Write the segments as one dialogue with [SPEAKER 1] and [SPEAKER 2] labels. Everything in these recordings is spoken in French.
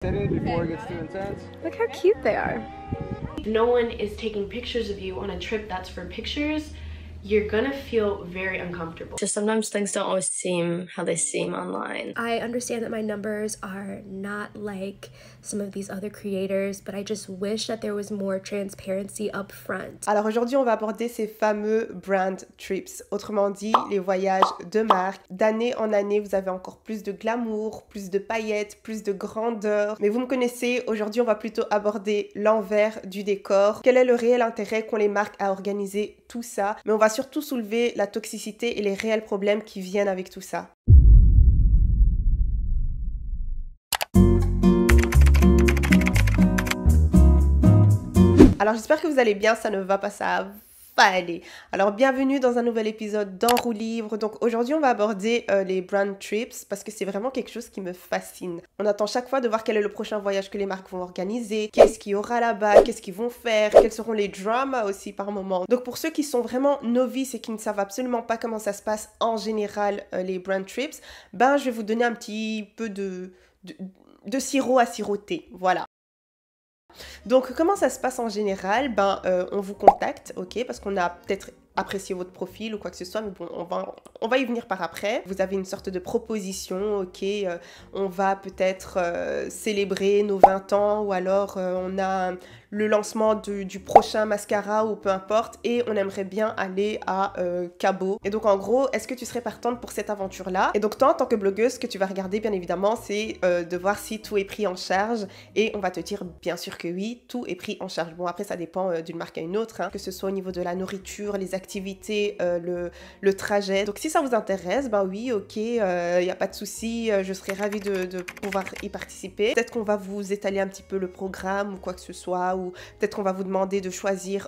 [SPEAKER 1] Before it gets too intense.
[SPEAKER 2] Look how cute they are.
[SPEAKER 3] If no one is taking pictures of you on a trip that's for pictures, you're gonna feel very uncomfortable.
[SPEAKER 4] Just sometimes things don't always seem how they seem online.
[SPEAKER 2] I understand that my numbers are not like some of these other creators, but I just wish that there was more transparency up front.
[SPEAKER 5] Alors aujourd'hui, on va aborder ces fameux brand trips. Autrement dit, les voyages de marque. D'année en année, vous avez encore plus de glamour, plus de paillettes, plus de grandeur. Mais vous me connaissez, aujourd'hui, on va plutôt aborder l'envers du décor. Quel est le réel intérêt qu'ont les marques à organiser tout ça? Mais on va surtout soulever la toxicité et les réels problèmes qui viennent avec tout ça. Alors j'espère que vous allez bien, ça ne va pas, ça va aller. Alors bienvenue dans un nouvel épisode d'En roue libre. Donc aujourd'hui on va aborder les brand trips parce que c'est vraiment quelque chose qui me fascine. On attend chaque fois de voir quel est le prochain voyage que les marques vont organiser, qu'est-ce qu'il y aura là-bas, qu'est-ce qu'ils vont faire, quels seront les dramas aussi par moment. Donc pour ceux qui sont vraiment novices et qui ne savent absolument pas comment ça se passe en général les brand trips, ben je vais vous donner un petit peu de sirop à siroter, voilà. Donc comment ça se passe en général? On vous contacte, ok, parce qu'on a peut-être apprécié votre profil ou quoi que ce soit, mais bon, on va y venir par après. Vous avez une sorte de proposition, ok, on va peut-être célébrer nos 20 ans ou alors on a le lancement du prochain mascara ou peu importe et on aimerait bien aller à Cabo. Et donc en gros, est-ce que tu serais partante pour cette aventure-là? Et donc toi, en tant que blogueuse, ce que tu vas regarder bien évidemment, c'est de voir si tout est pris en charge et on va te dire bien sûr que oui, tout est pris en charge. Bon après ça dépend d'une marque à une autre, hein, que ce soit au niveau de la nourriture, les activités, le trajet. Donc si ça vous intéresse, ben oui, ok, y a pas de souci, je serais ravie de pouvoir y participer. Peut-être qu'on va vous étaler un petit peu le programme ou quoi que ce soit, ou peut-être qu'on va vous demander de choisir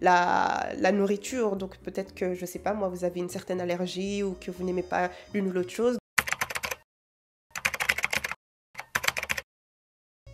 [SPEAKER 5] la nourriture. Donc peut-être que, je sais pas, moi vous avez une certaine allergie ou que vous n'aimez pas l'une ou l'autre chose.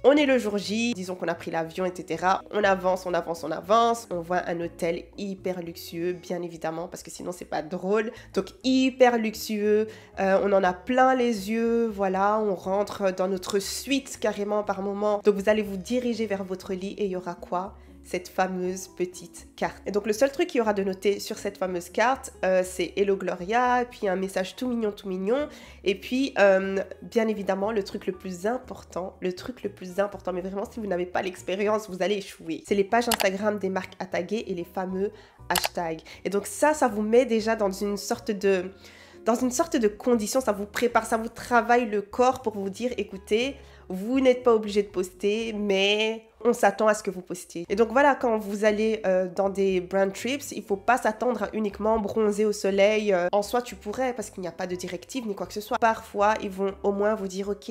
[SPEAKER 5] On est le jour J, disons qu'on a pris l'avion, etc. On avance, on voit un hôtel hyper luxueux, bien évidemment, parce que sinon c'est pas drôle. Donc hyper luxueux, on en a plein les yeux, voilà, on rentre dans notre suite carrément par moment. Donc vous allez vous diriger vers votre lit et il y aura quoi? Cette fameuse petite carte. Et donc le seul truc qu'il y aura de noté sur cette fameuse carte, c'est Hello Gloria, et puis un message tout mignon, et puis bien évidemment le truc le plus important, mais vraiment si vous n'avez pas l'expérience, vous allez échouer. C'est les pages Instagram des marques à taguer et les fameux hashtags. Et donc ça vous met déjà dans une sorte de condition, ça vous prépare, ça vous travaille le corps pour vous dire, écoutez, vous n'êtes pas obligé de poster, mais on s'attend à ce que vous postiez. Et donc voilà, quand vous allez dans des brand trips, il faut pas s'attendre à uniquement bronzer au soleil. En soi, tu pourrais, parce qu'il n'y a pas de directive ni quoi que ce soit. Parfois, ils vont au moins vous dire, ok,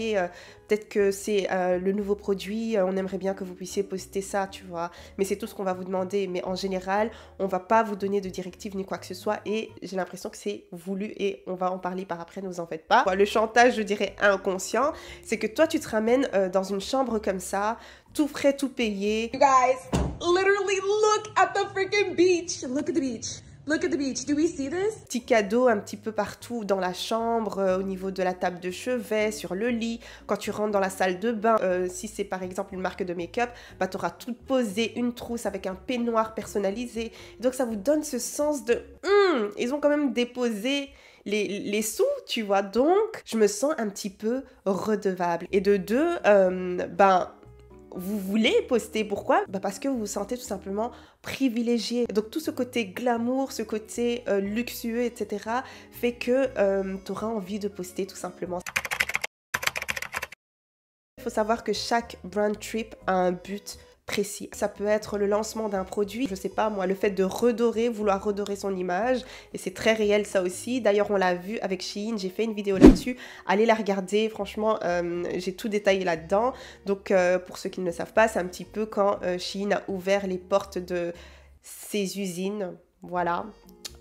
[SPEAKER 5] peut-être que c'est le nouveau produit, on aimerait bien que vous puissiez poster ça, tu vois. Mais c'est tout ce qu'on va vous demander. Mais en général, on va pas vous donner de directive ni quoi que ce soit. Et j'ai l'impression que c'est voulu et on va en parler par après, ne vous en faites pas. Le chantage, je dirais inconscient, c'est que toi, tu te ramènes dans une chambre comme ça, tout frais, tout payé.
[SPEAKER 6] You guys, literally look at the freaking beach. Look at the beach. Look at the beach. Do we see this?
[SPEAKER 5] Petit cadeau un petit peu partout dans la chambre, au niveau de la table de chevet, sur le lit. Quand tu rentres dans la salle de bain, si c'est par exemple une marque de make-up, bah tu auras tout posé, une trousse avec un peignoir personnalisé. Donc ça vous donne ce sens de ils ont quand même déposé les sous, tu vois. Donc je me sens un petit peu redevable. Et de deux, vous voulez poster, pourquoi? Parce que vous vous sentez tout simplement privilégié. Donc tout ce côté glamour, ce côté luxueux, etc. fait que tu auras envie de poster tout simplement. Il faut savoir que chaque brand trip a un but précis. Ça peut être le lancement d'un produit, je sais pas moi, le fait de redorer, vouloir redorer son image, et c'est très réel ça aussi. D'ailleurs on l'a vu avec Shein, j'ai fait une vidéo là-dessus, allez la regarder, franchement j'ai tout détaillé là-dedans. Donc pour ceux qui ne le savent pas, c'est un petit peu quand Shein a ouvert les portes de ses usines, voilà.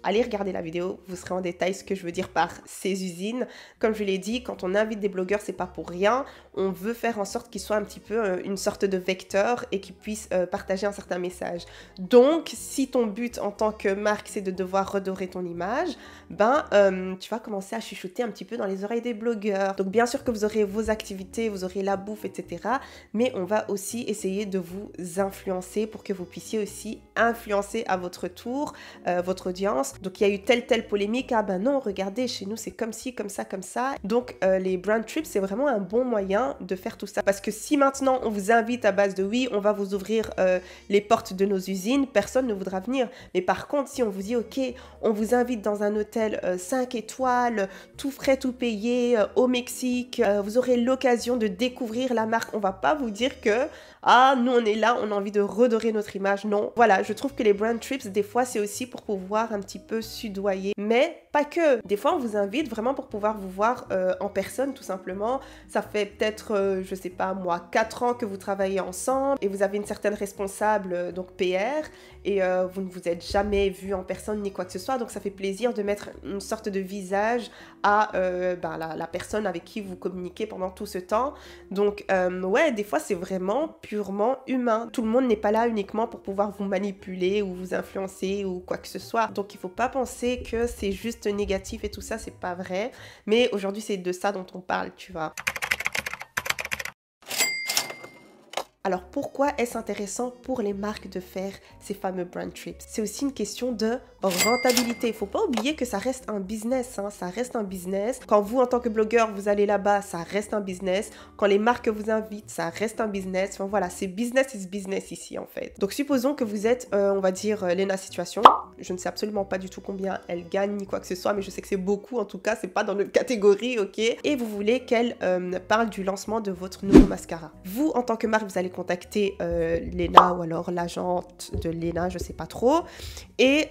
[SPEAKER 5] Allez regarder la vidéo, vous serez en détail ce que je veux dire par ces usines. Comme je l'ai dit, quand on invite des blogueurs, c'est pas pour rien. on veut faire en sorte qu'il soit un petit peu une sorte de vecteur et qu'il puisse partager un certain message. Donc, si ton but en tant que marque, c'est de devoir redorer ton image, tu vas commencer à chuchoter un petit peu dans les oreilles des blogueurs. Donc, bien sûr que vous aurez vos activités, vous aurez la bouffe, etc. Mais on va aussi essayer de vous influencer pour que vous puissiez aussi influencer à votre tour votre audience. Donc, il y a eu telle polémique. Ah ben non, regardez, chez nous, c'est comme ci, comme ça, comme ça. Donc, les brand trips, c'est vraiment un bon moyen de faire tout ça. Parce que si maintenant, on vous invite à base de oui, on va vous ouvrir les portes de nos usines, personne ne voudra venir. Mais par contre, si on vous dit, ok, on vous invite dans un hôtel 5 étoiles, tout frais, tout payé, au Mexique, vous aurez l'occasion de découvrir la marque. On va pas vous dire que, ah, nous on est là, on a envie de redorer notre image. Non, voilà, je trouve que les brand trips, des fois, c'est aussi pour pouvoir un petit peu sudoyer. Mais pas que. Des fois, on vous invite vraiment pour pouvoir vous voir en personne, tout simplement. Ça fait peut-être, je sais pas moi, 4 ans que vous travaillez ensemble et vous avez une certaine responsable, donc PR, et vous ne vous êtes jamais vu en personne ni quoi que ce soit. Donc, ça fait plaisir de mettre une sorte de visage à la personne avec qui vous communiquez pendant tout ce temps. Donc, ouais, des fois, c'est vraiment purement humain. Tout le monde n'est pas là uniquement pour pouvoir vous manipuler ou vous influencer ou quoi que ce soit. Donc, il faut pas penser que c'est juste négatif et tout ça, c'est pas vrai. Mais aujourd'hui, c'est de ça dont on parle, tu vois. Alors pourquoi est-ce intéressant pour les marques de faire ces fameux brand trips? C'est aussi une question de rentabilité. Il ne faut pas oublier que ça reste un business, hein. Ça reste un business. Quand vous, en tant que blogueur, vous allez là-bas, ça reste un business. Quand les marques vous invitent, ça reste un business. Enfin voilà, c'est business is business ici en fait. Donc supposons que vous êtes, on va dire, Lena Situation. Je ne sais absolument pas du tout combien elle gagne ni quoi que ce soit, mais je sais que c'est beaucoup en tout cas, c'est pas dans notre catégorie, ok? Et vous voulez qu'elle parle du lancement de votre nouveau mascara. Vous, en tant que marque, vous allez contacter Lena ou alors l'agente de Lena, je sais pas trop, et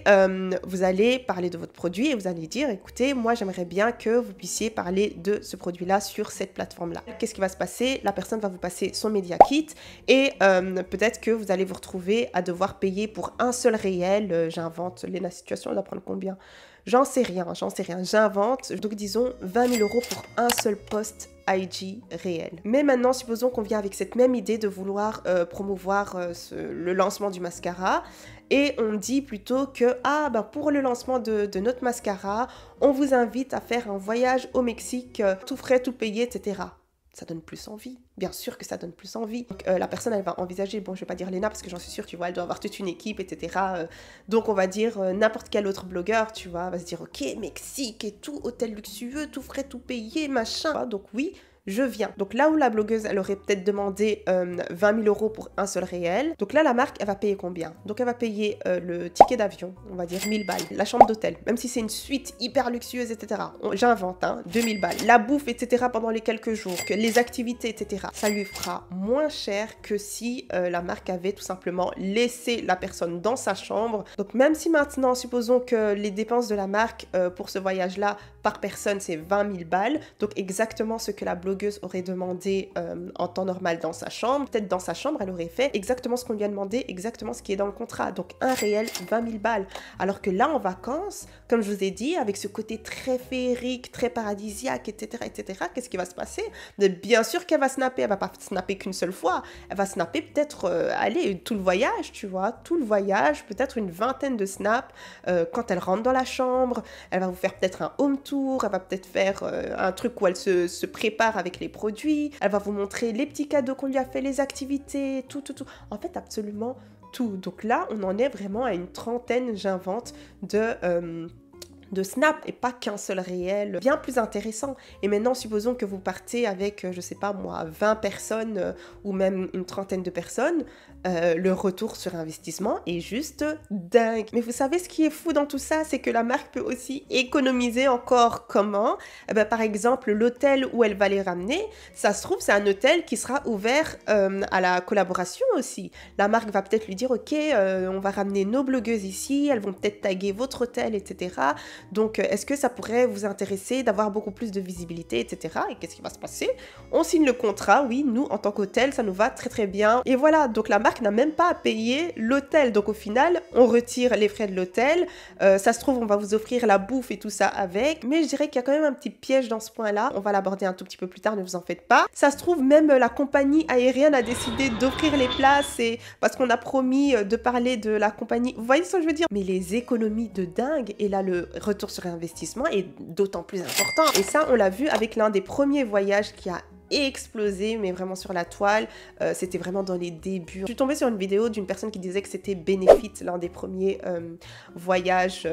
[SPEAKER 5] vous allez parler de votre produit et vous allez dire, écoutez, moi j'aimerais bien que vous puissiez parler de ce produit-là sur cette plateforme-là. Qu'est-ce qui va se passer? La personne va vous passer son média kit et peut-être que vous allez vous retrouver à devoir payer pour un seul réel, j'invente, Lena Situation, elle va prendre combien? J'en sais rien, j'invente. Donc disons 20 000 € pour un seul post IG réel. Mais maintenant, supposons qu'on vient avec cette même idée de vouloir promouvoir le lancement du mascara et on dit plutôt que pour le lancement de notre mascara, on vous invite à faire un voyage au Mexique, tout frais, tout payé, etc. Ça donne plus envie. Bien sûr que ça donne plus envie. Donc, la personne, elle va envisager, bon, je vais pas dire Lena parce que j'en suis sûre, tu vois, elle doit avoir toute une équipe, etc. Donc, on va dire n'importe quel autre blogueur, tu vois, va se dire, ok, Mexique et tout, hôtel luxueux, tout frais, tout payé, machin. Donc, oui, je viens. Donc là où la blogueuse, elle aurait peut-être demandé 20 000 € pour un seul réel. Donc là, la marque, elle va payer combien? Donc elle va payer le ticket d'avion, on va dire 1000 balles. La chambre d'hôtel, même si c'est une suite hyper luxueuse, etc. J'invente, hein, 2000 balles. La bouffe, etc. pendant les quelques jours, que les activités, etc. Ça lui fera moins cher que si la marque avait tout simplement laissé la personne dans sa chambre. Donc même si maintenant, supposons que les dépenses de la marque pour ce voyage-là, par personne, c'est 20 000 balles. Donc exactement ce que la blogueuse aurait demandé en temps normal dans sa chambre. Peut-être dans sa chambre, elle aurait fait exactement ce qu'on lui a demandé, exactement ce qui est dans le contrat. Donc un réel, 20 000 balles. Alors que là, en vacances, comme je vous ai dit, avec ce côté très féerique, très paradisiaque, etc., qu'est-ce qui va se passer? Bien sûr qu'elle va snapper. Elle va pas snapper qu'une seule fois. Elle va snapper peut-être, tout le voyage, tu vois. Tout le voyage, peut-être une vingtaine de snaps. Quand elle rentre dans la chambre, elle va vous faire peut-être un home tour. Elle va peut-être faire un truc où elle se prépare avec les produits, elle va vous montrer les petits cadeaux qu'on lui a fait, les activités, tout. En fait, absolument tout. Donc là, on en est vraiment à une trentaine, j'invente, de snap et pas qu'un seul réel, bien plus intéressant. Et maintenant, supposons que vous partez avec, je sais pas moi, 20 personnes ou même une trentaine de personnes, le retour sur investissement est juste dingue. Mais vous savez ce qui est fou dans tout ça, c'est que la marque peut aussi économiser encore. Comment? Par exemple, l'hôtel où elle va les ramener, ça se trouve, c'est un hôtel qui sera ouvert à la collaboration aussi. La marque va peut-être lui dire, ok, on va ramener nos blogueuses ici, elles vont peut-être taguer votre hôtel, etc. Donc, est-ce que ça pourrait vous intéresser d'avoir beaucoup plus de visibilité, etc. Et qu'est-ce qui va se passer? On signe le contrat, oui, nous, en tant qu'hôtel, ça nous va très très bien. Et voilà, donc la marque n'a même pas à payer l'hôtel. Donc, au final, on retire les frais de l'hôtel. Ça se trouve, on va vous offrir la bouffe et tout ça avec. Mais je dirais qu'il y a quand même un petit piège dans ce point-là. On va l'aborder un tout petit peu plus tard, ne vous en faites pas. Ça se trouve, même la compagnie aérienne a décidé d'offrir les places et parce qu'on a promis de parler de la compagnie. Vous voyez ce que je veux dire? Mais les économies de dingue, et là, le retour sur investissement est d'autant plus important. Et ça, on l'a vu avec l'un des premiers voyages qui a explosé, mais vraiment sur la toile. C'était vraiment dans les débuts. Je suis tombée sur une vidéo d'une personne qui disait que c'était Benefit, l'un des premiers voyages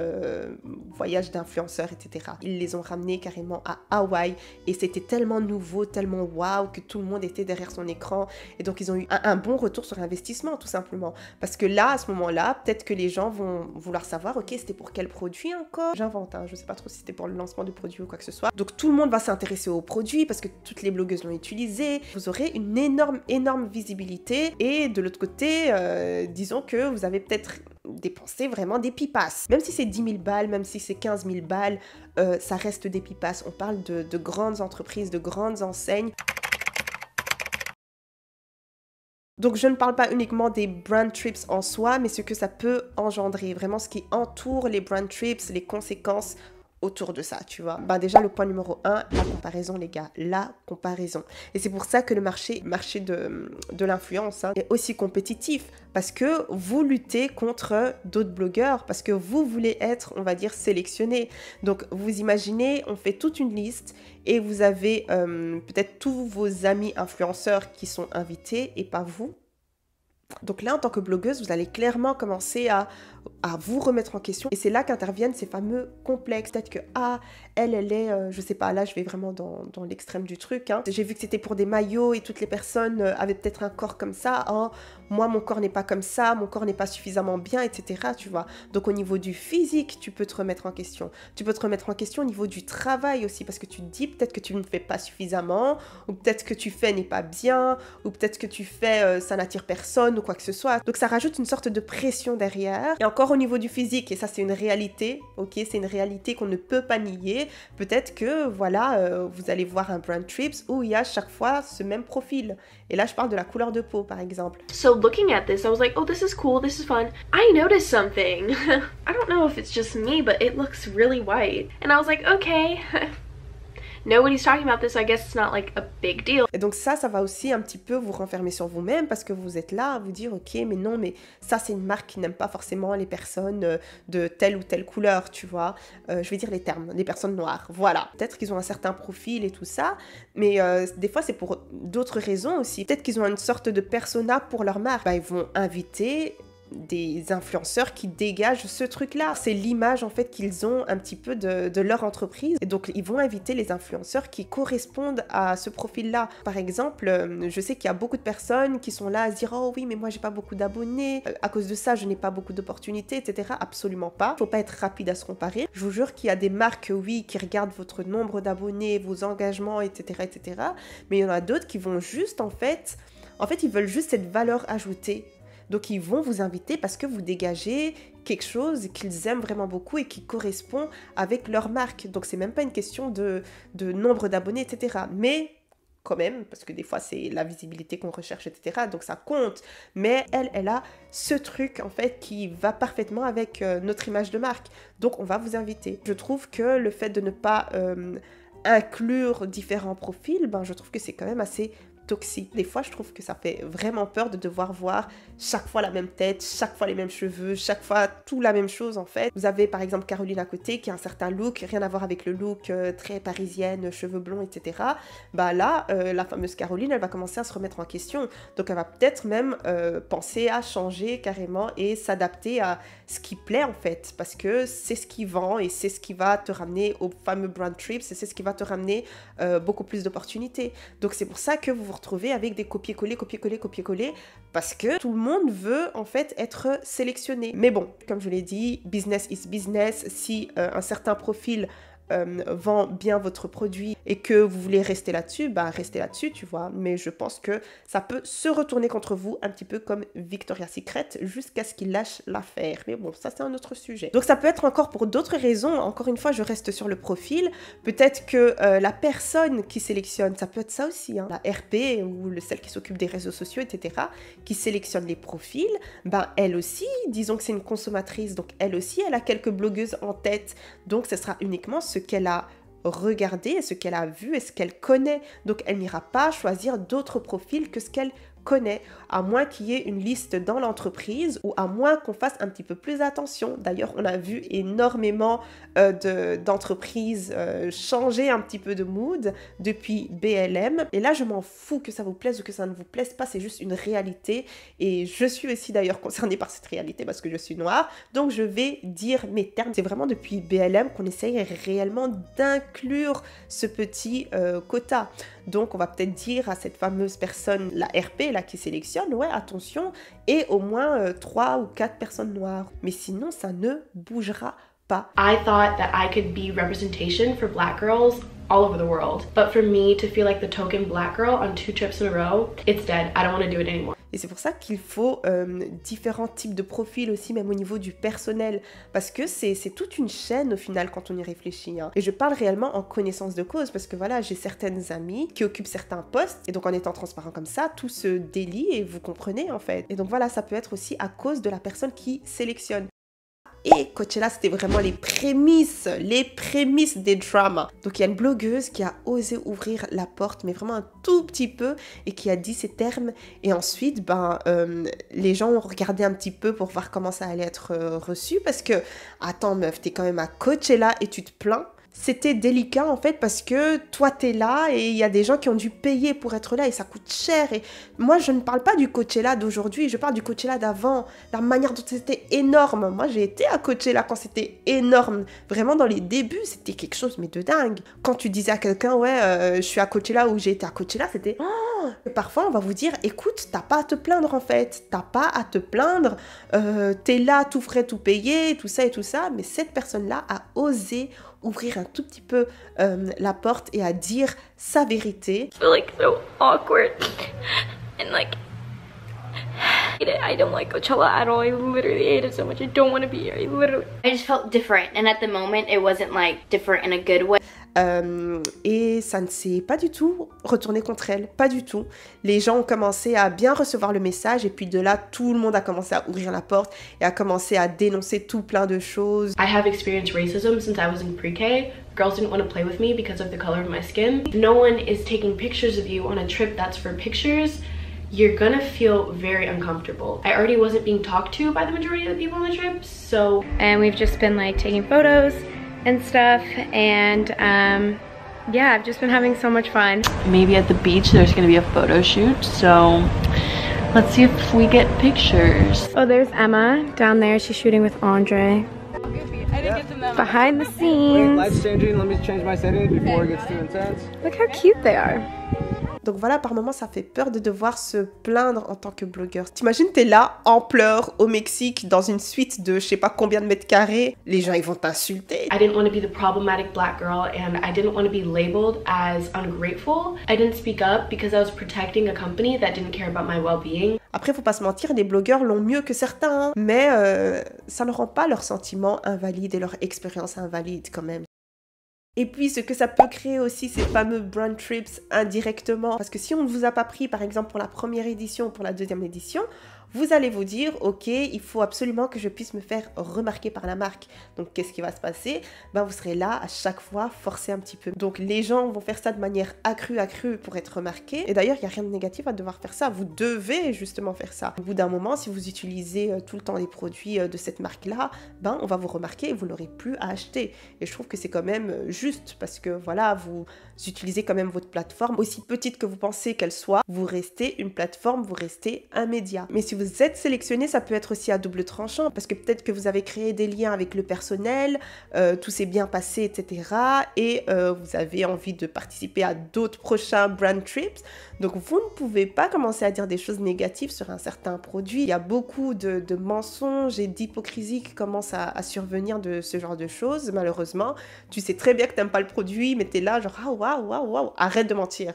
[SPEAKER 5] d'influenceurs, etc. Ils les ont ramenés carrément à Hawaï et c'était tellement nouveau, tellement waouh que tout le monde était derrière son écran et donc ils ont eu un bon retour sur investissement tout simplement. Parce que là, à ce moment-là, peut-être que les gens vont vouloir savoir, ok, c'était pour quel produit encore? J'invente, hein, je sais pas trop si c'était pour le lancement du produit ou quoi que ce soit. Donc tout le monde va s'intéresser au produit parce que toutes les blogueuses l'ont utilisé. Vous aurez une énorme visibilité et de l'autre côté, disons que vous avez peut-être dépensé vraiment des pipasses. Même si c'est 10 000 balles, même si c'est 15 000 balles, ça reste des pipasses. On parle de grandes entreprises, de grandes enseignes. Donc je ne parle pas uniquement des brand trips en soi, mais ce que ça peut engendrer, vraiment ce qui entoure les brand trips, les conséquences autour de ça, tu vois. Ben déjà, le point numéro 1, la comparaison, les gars. La comparaison. Et c'est pour ça que le marché de l'influence est aussi compétitif. Parce que vous luttez contre d'autres blogueurs. Parce que vous voulez être, on va dire, sélectionné. Donc, vous imaginez, on fait toute une liste et vous avez peut-être tous vos amis influenceurs qui sont invités et pas vous. Donc là, en tant que blogueuse, vous allez clairement commencer à vous remettre en question. Et c'est là qu'interviennent ces fameux complexes. Peut-être que, elle est, je sais pas, là, je vais vraiment dans l'extrême du truc. Hein. J'ai vu que c'était pour des maillots et toutes les personnes avaient peut-être un corps comme ça. Hein. Moi, mon corps n'est pas comme ça, mon corps n'est pas suffisamment bien, etc. Tu vois. Donc au niveau du physique, tu peux te remettre en question. Tu peux te remettre en question au niveau du travail aussi, parce que tu te dis peut-être que tu ne fais pas suffisamment, ou peut-être que tu fais n'est pas bien, ou peut-être que tu fais, ça n'attire personne, ou quoi que ce soit. Donc ça rajoute une sorte de pression derrière. Et encore au niveau du physique, et ça c'est une réalité, ok, c'est une réalité qu'on ne peut pas nier. Peut-être que, voilà, vous allez voir un brand trips où il y a chaque fois ce même profil. Et là, je parle de la couleur de peau, par exemple.
[SPEAKER 3] So looking at this, I was like, oh, this is cool, this is fun. I noticed something. I don't know if it's just me, but it looks really white. And I was like, okay. Nobody's talking about this, I guess it's not like a big deal.
[SPEAKER 5] Et donc ça va aussi un petit peu vous renfermer sur vous-même parce que vous êtes là à vous dire, ok, mais non, mais ça c'est une marque qui n'aime pas forcément les personnes de telle ou telle couleur, tu vois. Je vais dire les termes, les personnes noires, voilà. Peut-être qu'ils ont un certain profil et tout ça, mais des fois c'est pour d'autres raisons aussi. Peut-être qu'ils ont une sorte de persona pour leur marque. Bah, ils vont inviter des influenceurs qui dégagent ce truc-là. C'est l'image en fait qu'ils ont un petit peu de leur entreprise. Et donc ils vont inviter les influenceurs qui correspondent à ce profil-là. Par exemple, je sais qu'il y a beaucoup de personnes qui sont là à se dire « Oh oui, mais moi j'ai pas beaucoup d'abonnés, à cause de ça je n'ai pas beaucoup d'opportunités, etc. » Absolument pas. Faut pas être rapide à se comparer. Je vous jure qu'il y a des marques, oui, qui regardent votre nombre d'abonnés, vos engagements, etc., etc. Mais il y en a d'autres qui vont juste en fait, ils veulent juste cette valeur ajoutée. Donc ils vont vous inviter parce que vous dégagez quelque chose qu'ils aiment vraiment beaucoup et qui correspond avec leur marque. Donc c'est même pas une question de nombre d'abonnés, etc. Mais quand même, parce que des fois c'est la visibilité qu'on recherche, etc. Donc ça compte. Mais elle a ce truc en fait qui va parfaitement avec notre image de marque. Donc on va vous inviter. Je trouve que le fait de ne pas inclure différents profils, ben, je trouve que c'est quand même assez toxique. Des fois, je trouve que ça fait vraiment peur de devoir voir chaque fois la même tête, chaque fois les mêmes cheveux, chaque fois tout la même chose en fait. Vous avez par exemple Caroline à côté qui a un certain look, rien à voir avec le look très parisienne, cheveux blonds, etc. Bah là, la fameuse Caroline, elle va commencer à se remettre en question. Donc elle va peut-être même penser à changer carrément et s'adapter à ce qui plaît en fait, parce que c'est ce qui vend et c'est ce qui va te ramener au fameux brand trips et c'est ce qui va te ramener beaucoup plus d'opportunités. Donc c'est pour ça que vous vous retrouvez avec des copier-coller, parce que tout le monde veut en fait être sélectionné. Mais bon, comme je l'ai dit, business is business. Si un certain profil vend bien votre produit et que vous voulez rester là-dessus, bah restez là-dessus, tu vois. Mais je pense que ça peut se retourner contre vous, un petit peu comme Victoria's Secret, jusqu'à ce qu'il lâche l'affaire. Mais bon, ça c'est un autre sujet. Donc ça peut être encore pour d'autres raisons. Encore une fois, je reste sur le profil. Peut-être que la personne qui sélectionne, ça peut être ça aussi, hein, la RP ou celle qui s'occupe des réseaux sociaux, etc., qui sélectionne les profils, ben elle aussi, disons que c'est une consommatrice, donc elle aussi, elle a quelques blogueuses en tête, donc ce sera uniquement ce qu'elle a regardé, ce qu'elle a vu et ce qu'elle connaît, donc elle n'ira pas choisir d'autres profils que ce qu'elle connaît, à moins qu'il y ait une liste dans l'entreprise ou à moins qu'on fasse un petit peu plus attention. D'ailleurs, on a vu énormément d'entreprises changer un petit peu de mood depuis BLM. Et là, je m'en fous que ça vous plaise ou que ça ne vous plaise pas, c'est juste une réalité. Et je suis aussi d'ailleurs concernée par cette réalité parce que je suis noire. Donc, je vais dire mes termes. C'est vraiment depuis BLM qu'on essaye réellement d'inclure ce petit quota. Donc, on va peut-être dire à cette fameuse personne, la RP, là, qui sélectionne, ouais, attention, et au moins 3 ou 4 personnes noires. Mais sinon, ça ne bougera pas.
[SPEAKER 3] I thought that I could be representation for black girls all over the world. But for me to feel like the token black girl on 2 trips in a row, it's dead. I don't want to do it anymore.
[SPEAKER 5] Et c'est pour ça qu'il faut différents types de profils aussi, même au niveau du personnel. Parce que c'est toute une chaîne au final quand on y réfléchit. Hein. Et je parle réellement en connaissance de cause parce que voilà, j'ai certaines amies qui occupent certains postes. Et donc en étant transparent comme ça, tout se délie et vous comprenez en fait. Et donc voilà, ça peut être aussi à cause de la personne qui sélectionne. Et Coachella, c'était vraiment les prémices des dramas. Donc il y a une blogueuse qui a osé ouvrir la porte, mais vraiment un tout petit peu, et qui a dit ces termes. Et ensuite, les gens ont regardé un petit peu pour voir comment ça allait être reçu, parce que, attends meuf, t'es quand même à Coachella et tu te plains. C'était délicat en fait parce que toi t'es là et il y a des gens qui ont dû payer pour être là et ça coûte cher. Et moi je ne parle pas du Coachella d'aujourd'hui, je parle du Coachella d'avant, la manière dont c'était énorme. Moi j'ai été à Coachella quand c'était énorme, vraiment dans les débuts c'était quelque chose mais de dingue. Quand tu disais à quelqu'un ouais je suis à Coachella ou j'ai été à Coachella, c'était oh. Parfois on va vous dire écoute t'as pas à te plaindre en fait, t'as pas à te plaindre, t'es là tout frais tout payé, tout ça et tout ça, mais cette personne là a osé ouvrir un tout petit peu la porte et à dire sa vérité.
[SPEAKER 4] I feel like so awkward and like I don't like Coachella at all. I literally hate it so much. I don't want to be here.
[SPEAKER 7] I just felt different, and at the moment it wasn't like different in a good way.
[SPEAKER 5] Et ça ne s'est pas du tout retourné contre elle, pas du tout. Les gens ont commencé à bien recevoir le message et puis de là, tout le monde a commencé à ouvrir la porte et a commencé à dénoncer tout plein de choses.
[SPEAKER 3] I have experienced racism since I was in pre-K. Girls didn't want to play with me because of the color of my skin. No one is taking pictures of you on a trip that's for pictures. You're gonna feel very uncomfortable. I already wasn't being talked to by the majority of the people on the trip, so...
[SPEAKER 8] And we've just been like taking photos and stuff, and yeah, I've just been having so much fun.
[SPEAKER 9] Maybe at the beach there's gonna be a photo shoot, so let's see if we get pictures.
[SPEAKER 8] Oh, there's Emma down there. She's shooting with Andre.
[SPEAKER 6] I didn't get the memo.
[SPEAKER 8] Behind the
[SPEAKER 1] Wait,
[SPEAKER 8] scenes.
[SPEAKER 1] lights changing. Let me change my settings before it gets too intense.
[SPEAKER 8] Look how cute they are.
[SPEAKER 5] Donc voilà, par moments, ça fait peur de devoir se plaindre en tant que blogueur. T'imagines, t'es là, en pleurs, au Mexique, dans une suite de je sais pas combien de mètres carrés. Les gens, ils vont t'insulter.
[SPEAKER 3] I didn't want to be the problematic black girl, and I didn't want to be labeled as ungrateful. I didn't speak up because I was protecting a company that didn't care about my well-being.
[SPEAKER 5] Après, faut pas se mentir, les blogueurs l'ont mieux que certains. Hein. Mais ça ne rend pas leurs sentiments invalides et leur expérience invalide quand même. Et puis ce que ça peut créer aussi ces fameux brand trips indirectement, parce que si on ne vous a pas pris par exemple pour la première édition ou pour la deuxième édition, vous allez vous dire ok, il faut absolument que je puisse me faire remarquer par la marque. Donc qu'est-ce qui va se passer? Ben vous serez là à chaque fois forcer un petit peu. Donc les gens vont faire ça de manière accrue pour être remarqués. Et d'ailleurs il n'y a rien de négatif à devoir faire ça, vous devez justement faire ça. Au bout d'un moment, si vous utilisez tout le temps les produits de cette marque-là, ben on va vous remarquer et vous n'aurez plus à acheter. Et je trouve que c'est quand même juste parce que voilà, vous utilisez quand même votre plateforme, aussi petite que vous pensez qu'elle soit, vous restez une plateforme, vous restez un média. Mais si vous vous êtes sélectionné, ça peut être aussi à double tranchant parce que peut-être que vous avez créé des liens avec le personnel, tout s'est bien passé, etc. Et vous avez envie de participer à d'autres prochains brand trips. Donc vous ne pouvez pas commencer à dire des choses négatives sur un certain produit. Il y a beaucoup de mensonges et d'hypocrisie qui commencent à survenir de ce genre de choses, malheureusement. Tu sais très bien que tu n'aimes pas le produit, mais tu es là genre ah waouh, arrête de mentir.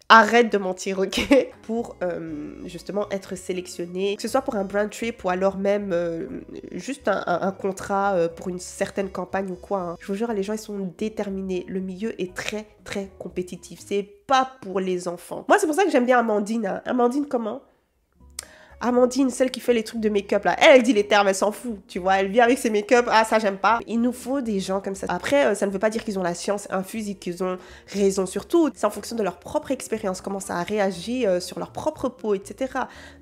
[SPEAKER 5] Arrête de mentir, ok? Pour justement être sélectionné, que ce soit pour un brand trip ou alors même juste un contrat pour une certaine campagne ou quoi. Hein. Je vous jure, les gens, ils sont déterminés. Le milieu est très, très compétitif. C'est pas pour les enfants. Moi, c'est pour ça que j'aime bien Amandine. Hein. Amandine, comment? Amandine, celle qui fait les trucs de make-up là, elle dit les termes, elle s'en fout, tu vois, elle vient avec ses make-up, ah ça j'aime pas. Il nous faut des gens comme ça. Après, ça ne veut pas dire qu'ils ont la science infuse et qu'ils ont raison sur tout. C'est en fonction de leur propre expérience, comment ça a réagi sur leur propre peau, etc.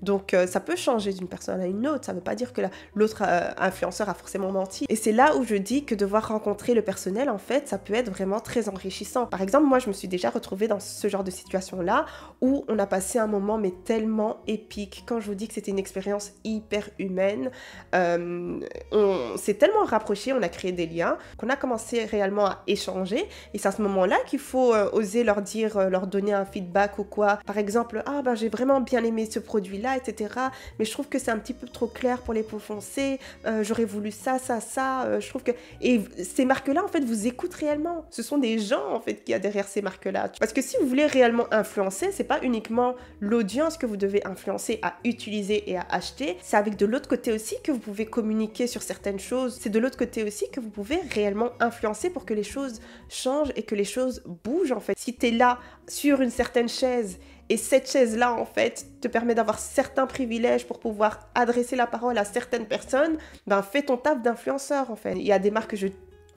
[SPEAKER 5] Donc ça peut changer d'une personne à une autre, ça veut pas dire que l'autre influenceur a forcément menti. Et c'est là où je dis que devoir rencontrer le personnel, en fait, ça peut être vraiment très enrichissant. Par exemple, moi je me suis déjà retrouvée dans ce genre de situation là, où on a passé un moment mais tellement épique. Quand je vous dis que c'était une expérience hyper humaine. On s'est tellement rapprochés, on a créé des liens, qu'on a commencé réellement à échanger. Et c'est à ce moment-là qu'il faut oser leur dire, leur donner un feedback ou quoi. Par exemple, ah ben j'ai vraiment bien aimé ce produit-là, etc. Mais je trouve que c'est un petit peu trop clair pour les peaux foncées. J'aurais voulu ça. Je trouve que... Et ces marques-là, en fait, vous écoutent réellement. Ce sont des gens, en fait, qui y a derrière ces marques-là. Parce que si vous voulez réellement influencer, c'est pas uniquement l'audience que vous devez influencer à utiliser et à acheter, c'est avec de l'autre côté aussi que vous pouvez communiquer sur certaines choses, c'est de l'autre côté aussi que vous pouvez réellement influencer pour que les choses changent et que les choses bougent en fait. Si tu es là sur une certaine chaise et cette chaise-là en fait te permet d'avoir certains privilèges pour pouvoir adresser la parole à certaines personnes, ben fais ton taf d'influenceur en fait. Il y a des marques que je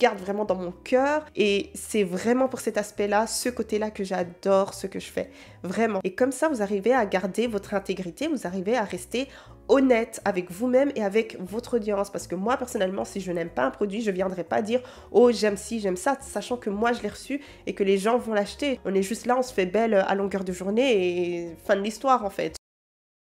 [SPEAKER 5] garde vraiment dans mon cœur et c'est vraiment pour cet aspect-là, ce côté-là que j'adore ce que je fais, vraiment. Et comme ça, vous arrivez à garder votre intégrité, vous arrivez à rester honnête avec vous-même et avec votre audience. Parce que moi, personnellement, si je n'aime pas un produit, je ne viendrai pas dire « Oh, j'aime ci, j'aime ça », sachant que moi, je l'ai reçu et que les gens vont l'acheter. On est juste là, on se fait belle à longueur de journée et fin de l'histoire, en fait.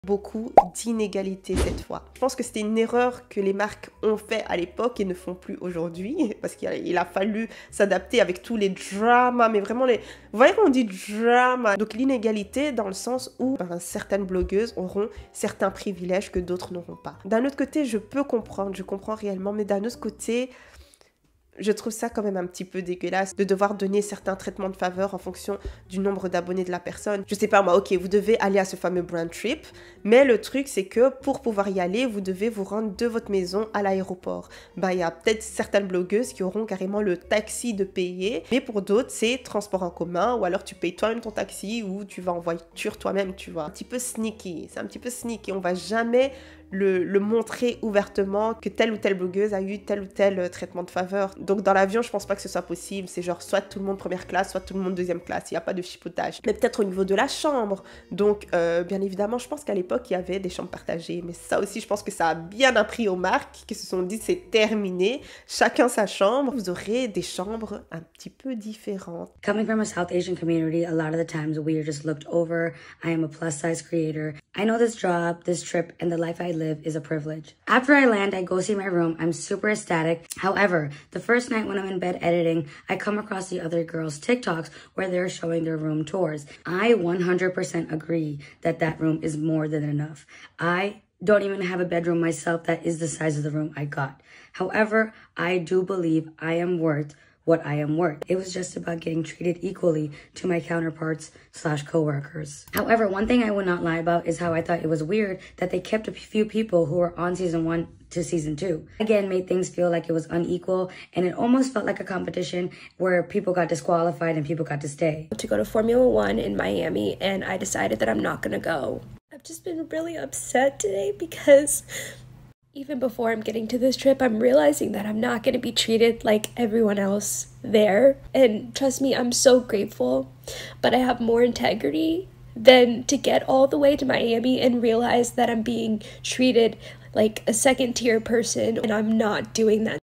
[SPEAKER 5] Beaucoup d'inégalités cette fois. Je pense que c'était une erreur que les marques ont fait à l'époque et ne font plus aujourd'hui parce qu'il a fallu s'adapter avec tous les dramas, mais vraiment les... Vous voyez qu'on dit drama. Donc l'inégalité dans le sens où certaines blogueuses auront certains privilèges que d'autres n'auront pas. D'un autre côté, je peux comprendre, je comprends réellement, mais d'un autre côté... Je trouve ça quand même un petit peu dégueulasse de devoir donner certains traitements de faveur en fonction du nombre d'abonnés de la personne. Je sais pas moi, ok, vous devez aller à ce fameux brand trip, mais le truc c'est que pour pouvoir y aller, vous devez vous rendre de votre maison à l'aéroport. Bah il y a peut-être certaines blogueuses qui auront carrément le taxi de payer, mais pour d'autres c'est transport en commun ou alors tu payes toi-même ton taxi ou tu vas en voiture toi-même, tu vois. Un petit peu sneaky, c'est un petit peu sneaky, on va jamais le montrer ouvertement que telle ou telle blogueuse a eu tel ou tel traitement de faveur. Donc dans l'avion, je pense pas que ce soit possible. C'est genre soit tout le monde première classe, soit tout le monde deuxième classe. Il n'y a pas de chipotage. Mais peut-être au niveau de la chambre. Donc bien évidemment, je pense qu'à l'époque, il y avait des chambres partagées. Mais ça aussi, je pense que ça a bien appris aux marques qui se sont dit c'est terminé. Chacun sa chambre. Vous aurez des chambres un petit peu différentes.
[SPEAKER 10] Coming from a South Asian community, a lot of the times we are just looked over. I am a plus size creator. I know this job, this trip, and the life I live is a privilege. After I land, I go see my room. I'm super ecstatic. However, the first night when I'm in bed editing, I come across the other girls' TikToks where they're showing their room tours. I 100% agree that that room is more than enough. I don't even have a bedroom myself that is the size of the room I got. However, I do believe I am worth what I am worth. It was just about getting treated equally to my counterparts / co-workers. However, one thing I would not lie about is how I thought it was weird that they kept a few people who were on season 1 to season 2. Again, made things feel like it was unequal and it almost felt like a competition where people got disqualified and people got to stay.
[SPEAKER 2] To go to Formula 1 in Miami and I decided that I'm not gonna go. I've just been really upset today because even before I'm getting to this trip, I'm realizing that I'm not going to be treated like everyone else there. And trust me, I'm so grateful, but I have more integrity than to get all the way to Miami and realize that I'm being treated like a second-tier person, and I'm not doing that.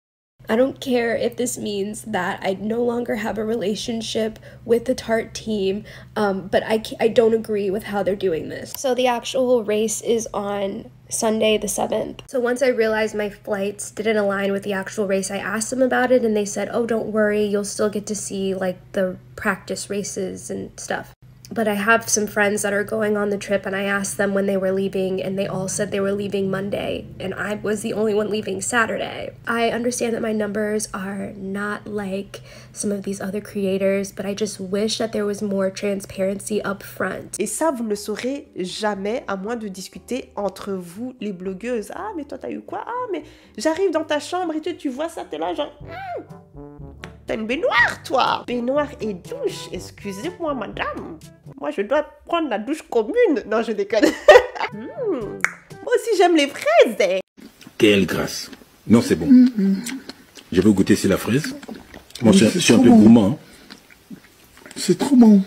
[SPEAKER 2] I don't care if this means that I no longer have a relationship with the Tarte team, but I don't agree with how they're doing this. So the actual race is on Sunday the 7th. So once I realized my flights didn't align with the actual race, I asked them about it and they said, oh, don't worry, you'll still get to see like the practice races and stuff. But I have some friends that are going on the trip and I asked them when they were leaving and they all said they were leaving Monday and I was the only one leaving Saturday. I understand that my numbers are not like some of these other creators, but I just wish that there was more transparency up front.
[SPEAKER 5] Et ça, vous ne le saurez jamais à moins de discuter entre vous, les blogueuses. Ah, mais toi, t'as eu quoi? Ah, mais j'arrive dans ta chambre et tu vois ça, t'es là genre... T'as une baignoire, toi! Baignoire et douche, excusez-moi, madame. Moi, je dois prendre la douche commune. Non, je déconne. Moi aussi, j'aime les fraises. Eh.
[SPEAKER 11] Quelle grâce. Non, c'est bon. Je veux goûter si la fraise. Moi, je suis un peu gourmand. Hein.
[SPEAKER 12] C'est trop bon.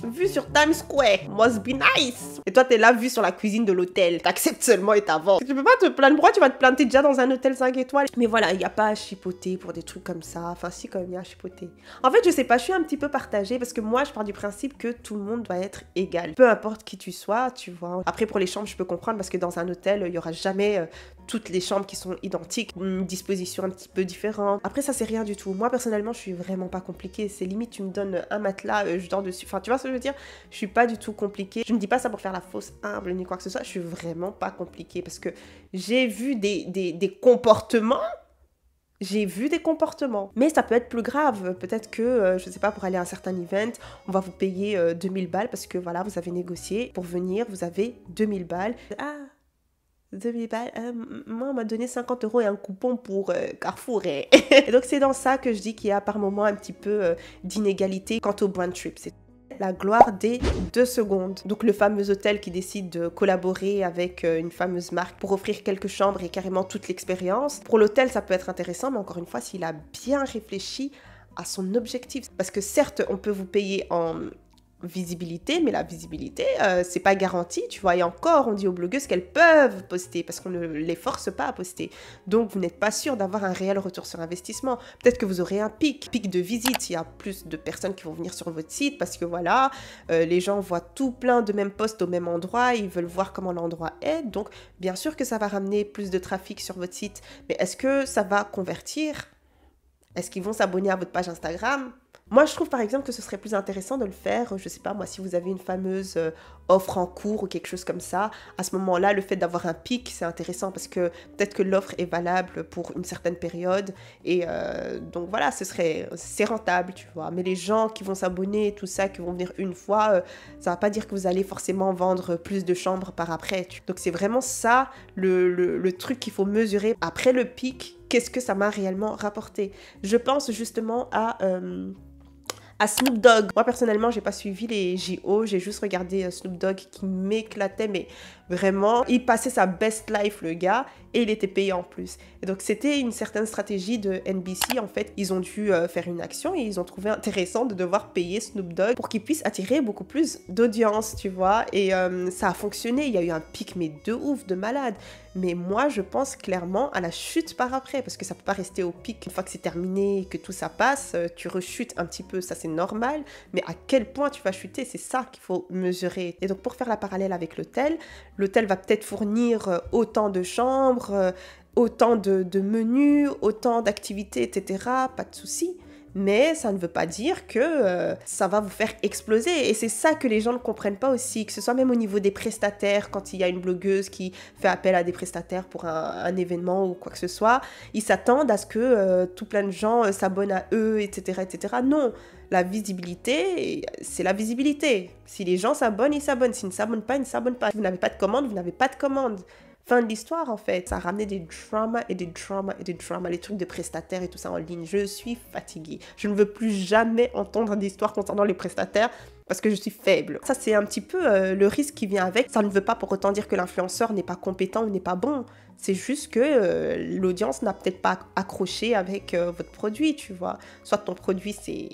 [SPEAKER 5] Vue sur Times Square, must be nice. Et toi, t'es là, vue sur la cuisine de l'hôtel. T'acceptes seulement et t'avances. Tu peux pas te plaindre. Pourquoi tu vas te plaindre? T'es déjà dans un hôtel 5 étoiles. Mais voilà, il n'y a pas à chipoter pour des trucs comme ça. Enfin, si, quand même, il y a à chipoter. En fait, je sais pas, je suis un petit peu partagée parce que moi, je pars du principe que tout le monde doit être égal. Peu importe qui tu sois, tu vois. Après, pour les chambres, je peux comprendre parce que dans un hôtel, il y aura jamais toutes les chambres qui sont identiques. Une disposition un petit peu différente. Après, ça, c'est rien du tout. Moi, personnellement, je suis vraiment pas compliquée. C'est limite, tu me donnes un matelas, je dors dessus. Enfin, tu vois ce que je veux dire? Je suis pas du tout compliquée. Je ne dis pas ça pour faire la fausse humble ni quoi que ce soit. Je suis vraiment pas compliquée parce que j'ai vu des comportements. J'ai vu des comportements. Mais ça peut être plus grave. Peut-être que, je sais pas, pour aller à un certain event, on va vous payer 2000 balles parce que voilà, vous avez négocié. Pour venir, vous avez 2000 balles. Ah, 2000 balles. Moi, on m'a donné 50 € et un coupon pour Carrefour. Et donc, c'est dans ça que je dis qu'il y a par moment un petit peu d'inégalité quant au brand trip. C'est la gloire des 2 secondes. Donc le fameux hôtel qui décide de collaborer avec une fameuse marque pour offrir quelques chambres et carrément toute l'expérience. Pour l'hôtel, ça peut être intéressant, mais encore une fois, s'il a bien réfléchi à son objectif. Parce que certes, on peut vous payer en visibilité, mais la visibilité, c'est pas garanti, tu vois. Et encore, on dit aux blogueuses qu'elles peuvent poster parce qu'on ne les force pas à poster. Donc, vous n'êtes pas sûr d'avoir un réel retour sur investissement. Peut-être que vous aurez un pic de visite. Il y a plus de personnes qui vont venir sur votre site parce que voilà, les gens voient tout plein de mêmes posts au même endroit. Ils veulent voir comment l'endroit est. Donc, bien sûr que ça va ramener plus de trafic sur votre site. Mais est-ce que ça va convertir? Est-ce qu'ils vont s'abonner à votre page Instagram? Moi, je trouve par exemple que ce serait plus intéressant de le faire, je sais pas moi, si vous avez une fameuse offre en cours ou quelque chose comme ça, à ce moment-là, le fait d'avoir un pic, c'est intéressant parce que peut-être que l'offre est valable pour une certaine période et donc voilà, c'est rentable, tu vois. Mais les gens qui vont s'abonner, tout ça, qui vont venir une fois, ça va pas dire que vous allez forcément vendre plus de chambres par après. Donc c'est vraiment ça le truc qu'il faut mesurer après le pic. Qu'est-ce que ça m'a réellement rapporté? Je pense justement à Snoop Dogg. Moi, personnellement, j'ai pas suivi les JO. J'ai juste regardé Snoop Dogg qui m'éclatait, mais vraiment, il passait sa best life, le gars, et il était payé en plus. Et donc, c'était une certaine stratégie de NBC. En fait, ils ont dû faire une action et ils ont trouvé intéressant de devoir payer Snoop Dogg pour qu'il puisse attirer beaucoup plus d'audience, tu vois. Et ça a fonctionné. Il y a eu un pic, mais de ouf, de malade. Mais moi, je pense clairement à la chute par après, parce que ça peut pas rester au pic. Une fois que c'est terminé, que tout ça passe, tu rechutes un petit peu, ça c'est normal. Mais à quel point tu vas chuter, c'est ça qu'il faut mesurer. Et donc, pour faire la parallèle avec l'hôtel va peut-être fournir autant de chambres, autant de menus, autant d'activités, etc. Pas de souci. Mais ça ne veut pas dire que ça va vous faire exploser. Et c'est ça que les gens ne comprennent pas aussi, que ce soit même au niveau des prestataires, quand il y a une blogueuse qui fait appel à des prestataires pour un événement ou quoi que ce soit, ils s'attendent à ce que tout plein de gens s'abonnent à eux, etc., etc. Non, la visibilité, c'est la visibilité. Si les gens s'abonnent, ils s'abonnent. S'ils ne s'abonnent pas, ils ne s'abonnent pas. Si vous n'avez pas de commande, vous n'avez pas de commande. Fin de l'histoire, en fait. Ça a ramené des dramas et des dramas et des dramas, les trucs de prestataires et tout ça en ligne. Je suis fatiguée. Je ne veux plus jamais entendre d'histoires concernant les prestataires parce que je suis faible. Ça, c'est un petit peu le risque qui vient avec. Ça ne veut pas pour autant dire que l'influenceur n'est pas compétent ou n'est pas bon. C'est juste que l'audience n'a peut-être pas accroché avec votre produit, tu vois. Soit ton produit, c'est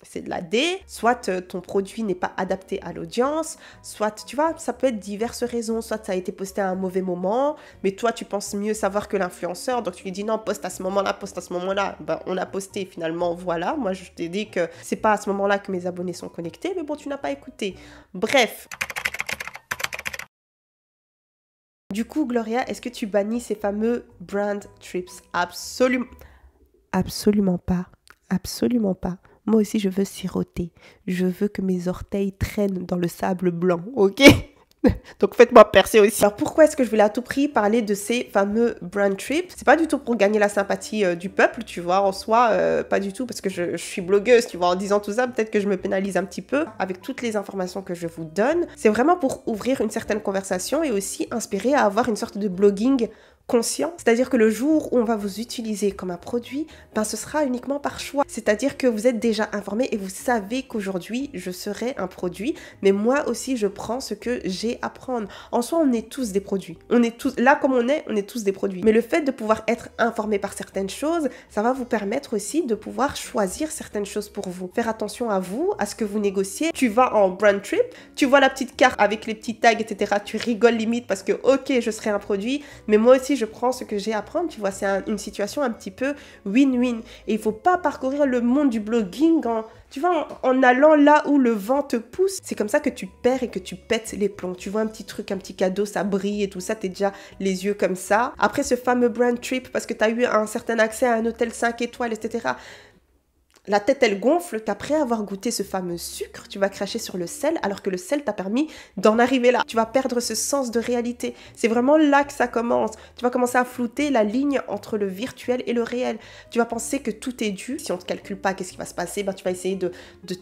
[SPEAKER 5] c'est de la D, soit ton produit n'est pas adapté à l'audience, soit, tu vois, ça peut être diverses raisons, soit ça a été posté à un mauvais moment, mais toi, tu penses mieux savoir que l'influenceur, donc tu lui dis non, poste à ce moment-là, poste à ce moment-là. Ben, on a posté finalement, voilà, moi je t'ai dit que c'est pas à ce moment-là que mes abonnés sont connectés, mais bon, tu n'as pas écouté. Bref. Du coup, Gloria, est-ce que tu bannis ces fameux brand trips? Absolument. Absolument pas. Absolument pas. Moi aussi, je veux siroter. Je veux que mes orteils traînent dans le sable blanc, ok? Donc faites-moi percer aussi. Alors pourquoi est-ce que je voulais à tout prix parler de ces fameux brand trips? C'est pas du tout pour gagner la sympathie du peuple, tu vois, en soi, pas du tout, parce que je suis blogueuse, tu vois, en disant tout ça, peut-être que je me pénalise un petit peu avec toutes les informations que je vous donne. C'est vraiment pour ouvrir une certaine conversation et aussi inspirer à avoir une sorte de blogging conscient, c'est-à-dire que le jour où on va vous utiliser comme un produit, ben ce sera uniquement par choix. C'est-à-dire que vous êtes déjà informé et vous savez qu'aujourd'hui, je serai un produit, mais moi aussi, je prends ce que j'ai à prendre. En soi, on est tous des produits. On est tous, là comme on est tous des produits. Mais le fait de pouvoir être informé par certaines choses, ça va vous permettre aussi de pouvoir choisir certaines choses pour vous. Faire attention à vous, à ce que vous négociez. Tu vas en brand trip, tu vois la petite carte avec les petits tags, etc. Tu rigoles limite parce que, ok, je serai un produit, mais moi aussi, je prends ce que j'ai à prendre, tu vois, c'est une situation un petit peu win-win. Et il faut pas parcourir le monde du blogging en allant là où le vent te pousse. C'est comme ça que tu perds et que tu pètes les plombs. Tu vois un petit truc, un petit cadeau, ça brille et tout ça, t'es déjà les yeux comme ça. Après ce fameux brand trip, parce que t'as eu un certain accès à un hôtel 5 étoiles, etc., la tête, elle gonfle, qu'après avoir goûté ce fameux sucre, tu vas cracher sur le sel, alors que le sel t'a permis d'en arriver là. Tu vas perdre ce sens de réalité. C'est vraiment là que ça commence. Tu vas commencer à flouter la ligne entre le virtuel et le réel. Tu vas penser que tout est dû. Si on ne te calcule pas, qu'est-ce qui va se passer? Ben, tu vas essayer de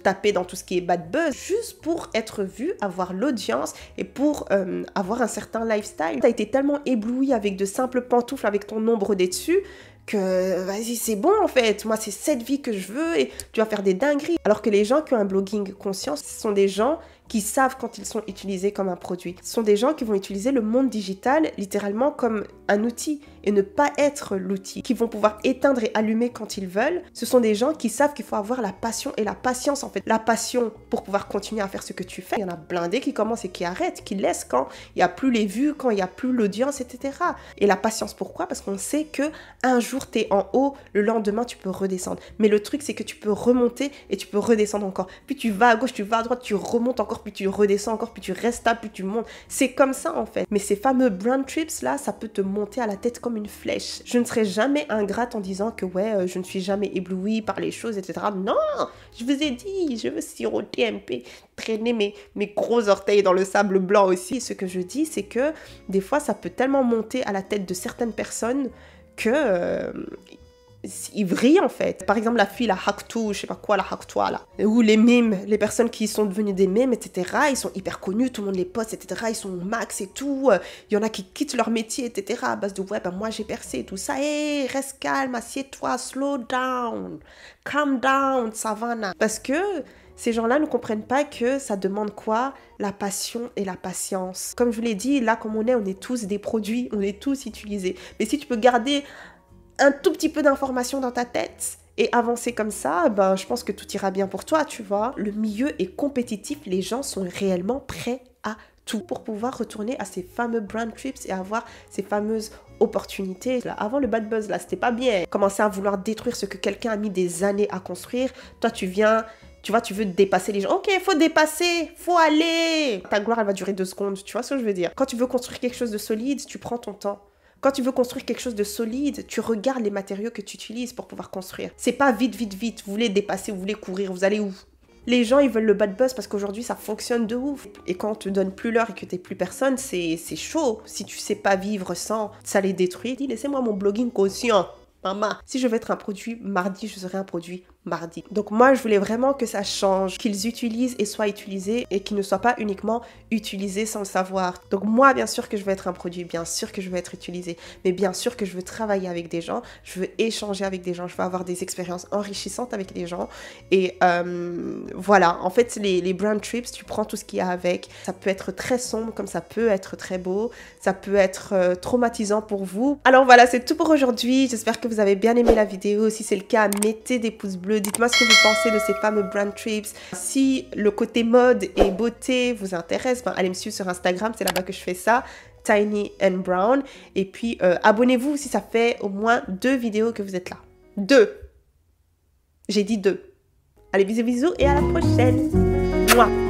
[SPEAKER 5] taper dans tout ce qui est bad buzz, juste pour être vu, avoir l'audience et pour avoir un certain lifestyle. Tu as été tellement ébloui avec de simples pantoufles avec ton ombre dessus, que vas-y, c'est bon en fait, moi c'est cette vie que je veux et tu vas faire des dingueries. Alors que les gens qui ont un blogging conscient, ce sont des gens qui savent quand ils sont utilisés comme un produit. Ce sont des gens qui vont utiliser le monde digital littéralement comme un outil et ne pas être l'outil, qui vont pouvoir éteindre et allumer quand ils veulent. Ce sont des gens qui savent qu'il faut avoir la passion et la patience en fait. La passion pour pouvoir continuer à faire ce que tu fais. Il y en a blindés qui commencent et qui arrêtent, qui laissent quand il n'y a plus les vues, quand il n'y a plus l'audience, etc. Et la patience, pourquoi? Parce qu'on sait que un jour tu es en haut, le lendemain tu peux redescendre. Mais le truc c'est que tu peux remonter et tu peux redescendre encore. Puis tu vas à gauche, tu vas à droite, tu remontes encore, puis tu redescends encore, puis tu restes stable, puis tu montes. C'est comme ça en fait. Mais ces fameux brand trips là, ça peut te monter à la tête comme une flèche. Je ne serai jamais ingrate en disant que ouais, je ne suis jamais éblouie par les choses, etc. Non, je vous ai dit, je veux siroter un peu, traîner mes gros orteils dans le sable blanc aussi. Et ce que je dis, c'est que des fois, ça peut tellement monter à la tête de certaines personnes que ils vrillent en fait. Par exemple, la fille, la Haktou, je sais pas quoi, la Haktoua là. Ou les mimes, les personnes qui sont devenues des mimes, etc. Ils sont hyper connus, tout le monde les poste, etc. Ils sont max et tout. Il y en a qui quittent leur métier, etc. À base de ouais, ben moi j'ai percé et tout ça. Hey, reste calme, assieds-toi, slow down, calm down, Savannah. Parce que ces gens-là ne comprennent pas que ça demande quoi? La passion et la patience. Comme je vous l'ai dit, là comme on est tous des produits, on est tous utilisés. Mais si tu peux garder un tout petit peu d'informations dans ta tête et avancer comme ça, ben, je pense que tout ira bien pour toi, tu vois. Le milieu est compétitif, les gens sont réellement prêts à tout pour pouvoir retourner à ces fameux brand trips et avoir ces fameuses opportunités. Là, avant le bad buzz, là, c'était pas bien. Commencer à vouloir détruire ce que quelqu'un a mis des années à construire. Toi, tu viens... Tu vois, tu veux dépasser les gens. Ok, faut dépasser, faut aller. Ta gloire, elle va durer 2 secondes, tu vois ce que je veux dire. Quand tu veux construire quelque chose de solide, tu prends ton temps. Quand tu veux construire quelque chose de solide, tu regardes les matériaux que tu utilises pour pouvoir construire. C'est pas vite, vite, vite. Vous voulez dépasser, vous voulez courir, vous allez où? Les gens, ils veulent le bad buzz parce qu'aujourd'hui, ça fonctionne de ouf. Et quand on te donne plus l'heure et que t'es plus personne, c'est chaud. Si tu sais pas vivre sans, ça les détruit. Dis, laissez-moi mon blogging conscient. Maman, si je veux être un produit mardi, je serai un produit mardi. Donc moi, je voulais vraiment que ça change, qu'ils utilisent et soient utilisés et qu'ils ne soient pas uniquement utilisés sans le savoir. Donc moi, bien sûr que je veux être un produit, bien sûr que je veux être utilisé, mais bien sûr que je veux travailler avec des gens, je veux échanger avec des gens, je veux avoir des expériences enrichissantes avec des gens. Et voilà, en fait, les brand trips, tu prends tout ce qu'il y a avec. Ça peut être très sombre comme ça peut être très beau, ça peut être traumatisant pour vous. Alors voilà, c'est tout pour aujourd'hui. J'espère que vous avez bien aimé la vidéo. Si c'est le cas, mettez des pouces bleus. bleu. Dites-moi ce que vous pensez de ces fameux brand trips. Si le côté mode et beauté vous intéresse, ben, allez me suivre sur Instagram, c'est là-bas que je fais ça. Tiny and Brown. Et puis, abonnez-vous si ça fait au moins 2 vidéos que vous êtes là. 2. J'ai dit 2. Allez, bisous, bisous et à la prochaine. Mouah.